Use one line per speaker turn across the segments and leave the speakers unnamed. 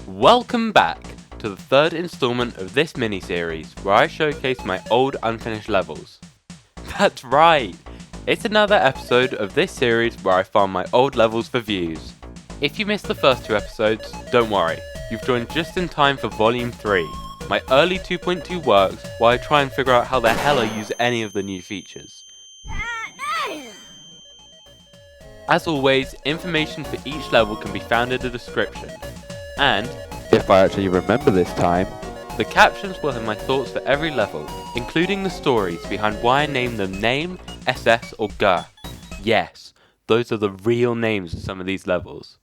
Welcome back to the third installment of this mini-series where I showcase my old unfinished levels. That's right! It's another episode of this series where I farm my old levels for views. If you missed the first two episodes, don't worry, you've joined just in time for Volume 3. My early 2.2 works while I try and figure out how the hell I use any of the new features. As always, information for each level can be found in the description. And, if I actually remember this time, the captions will have my thoughts for every level, including the stories behind why I named them Name, SS or G. Yes, those are the real names of some of these levels.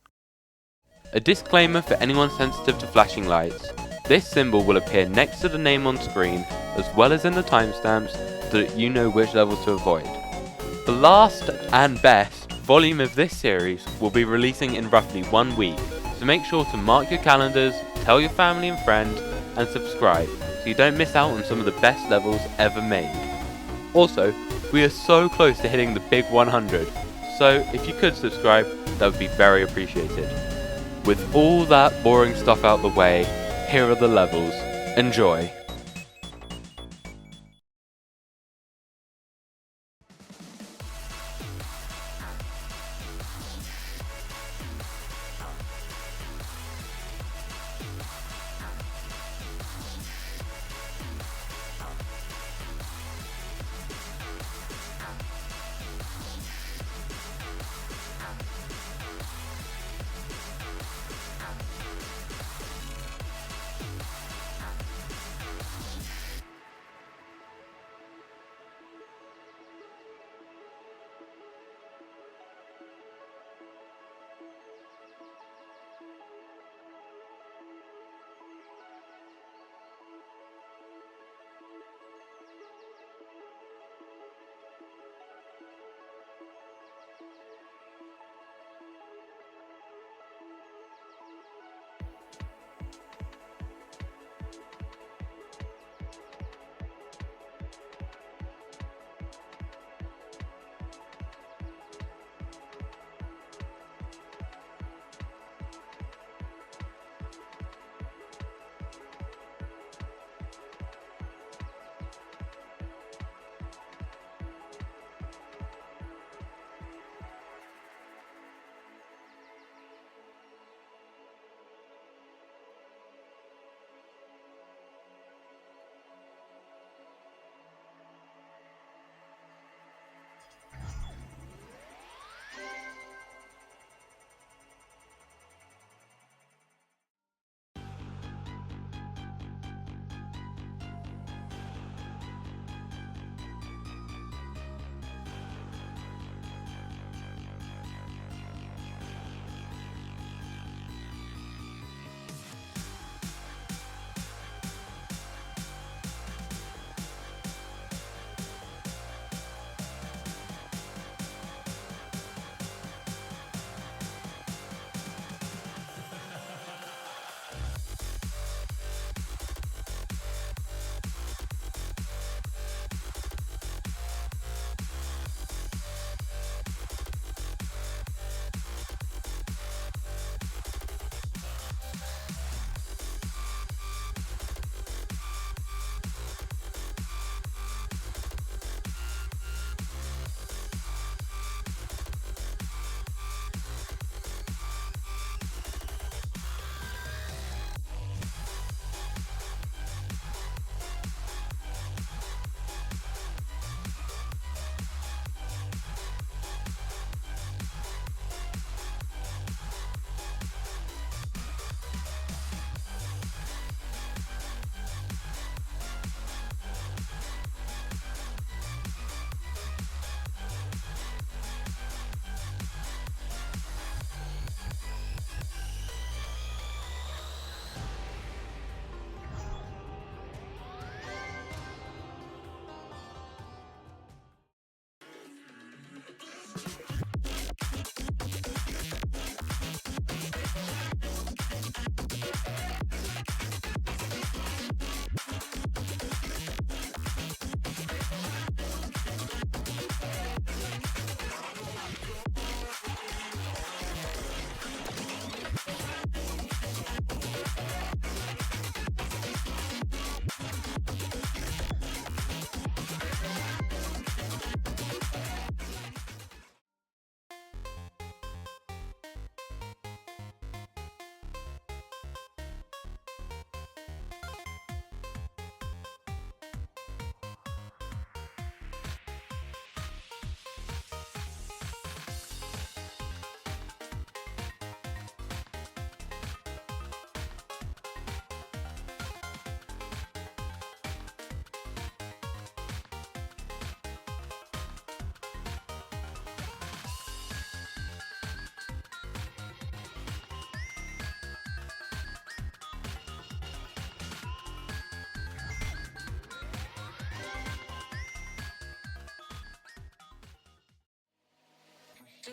A disclaimer for anyone sensitive to flashing lights. This symbol will appear next to the name on screen, as well as in the timestamps, so that you know which levels to avoid. The last and best volume of this series will be releasing in roughly 1 week, so make sure to mark your calendars, tell your family and friends, and subscribe so you don't miss out on some of the best levels ever made. Also, we are so close to hitting the big 100, so if you could subscribe, that would be very appreciated. With all that boring stuff out the way, here are the levels. Enjoy!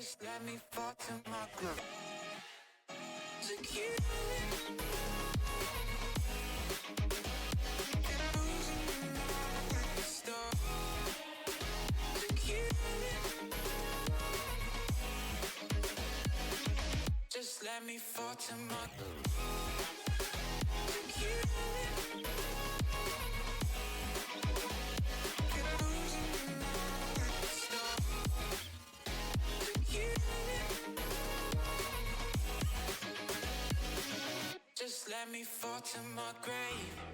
Just let me fall to my groove. Secure. Just let me fall to my groove. Just let me fall to my grave.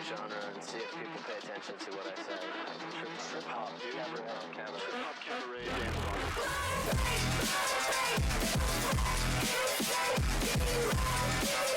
genre and see if people pay attention to what I say. Trip hop, dude. Cabaret. Trip hop cabaret dance.